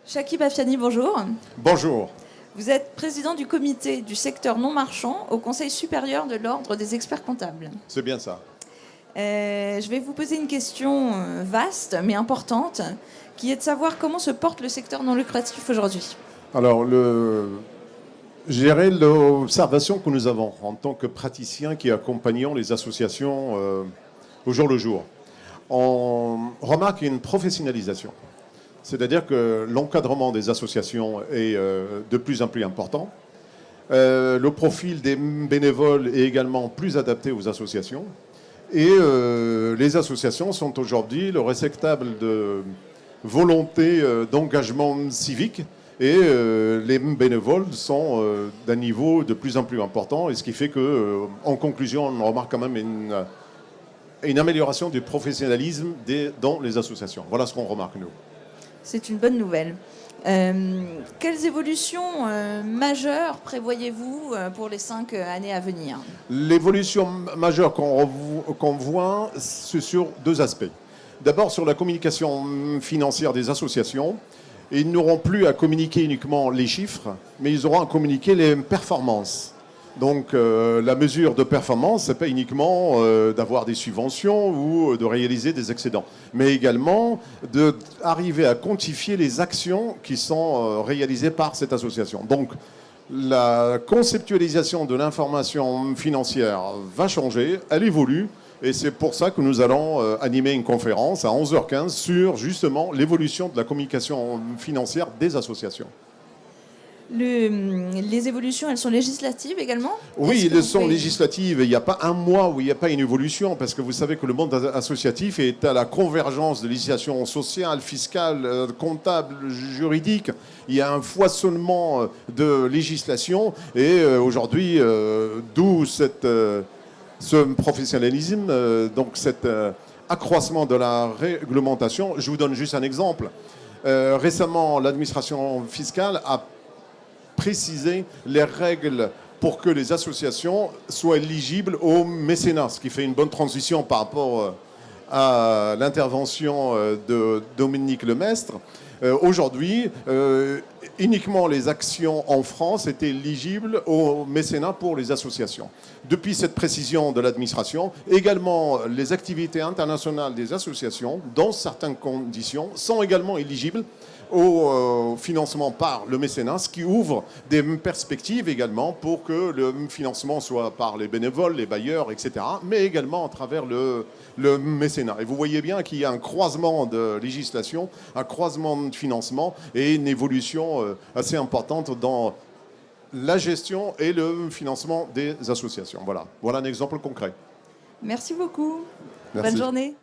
Chakib Afiani, bonjour. Bonjour. Vous êtes président du comité du secteur non marchand au Conseil supérieur de l'Ordre des experts comptables. C'est bien ça. Je vais vous poser une question vaste mais importante, qui est de savoir comment se porte le secteur non lucratif aujourd'hui. Alors, gérer l'observation que nous avons en tant que praticiens qui accompagnons les associations au jour le jour. On remarque une professionnalisation. C'est-à-dire que l'encadrement des associations est de plus en plus important. Le profil des bénévoles est également plus adapté aux associations. Et les associations sont aujourd'hui le réceptacle de volonté d'engagement civique. Et les bénévoles sont d'un niveau de plus en plus important. Et ce qui fait qu'en conclusion, on remarque quand même une amélioration du professionnalisme dans les associations. Voilà ce qu'on remarque, nous. C'est une bonne nouvelle. Quelles évolutions majeures prévoyez-vous pour les 5 années à venir? L'évolution majeure qu'on voit, c'est sur deux aspects. D'abord, sur la communication financière des associations. Ils n'auront plus à communiquer uniquement les chiffres, mais ils auront à communiquer les performances. Donc la mesure de performance, ce n'est pas uniquement d'avoir des subventions ou de réaliser des excédents, mais également d'arriver à quantifier les actions qui sont réalisées par cette association. Donc la conceptualisation de l'information financière va changer, elle évolue, et c'est pour ça que nous allons animer une conférence à 11h15 sur justement l'évolution de la communication financière des associations. Les évolutions, elles sont législatives également? Oui, elles sont législatives. Il n'y a pas un mois où il n'y a pas une évolution, parce que vous savez que le monde associatif est à la convergence de législation sociale, fiscale, comptable, juridique. Il y a un foisonnement de législation, et aujourd'hui, d'où ce professionnalisme, donc cet accroissement de la réglementation. Je vous donne juste un exemple. Récemment, l'administration fiscale a préciser les règles pour que les associations soient éligibles au mécénat, ce qui fait une bonne transition par rapport à l'intervention de Dominique Lemestre. Aujourd'hui, uniquement les actions en France étaient éligibles au mécénat pour les associations. Depuis cette précision de l'administration, également les activités internationales des associations, dans certaines conditions, sont également éligibles au financement par le mécénat, ce qui ouvre des perspectives également pour que le financement soit par les bénévoles, les bailleurs, etc., mais également à travers le mécénat. Et vous voyez bien qu'il y a un croisement de législation, un croisement de financement et une évolution assez importante dans la gestion et le financement des associations. Voilà un exemple concret. Merci beaucoup. Merci. Bonne journée.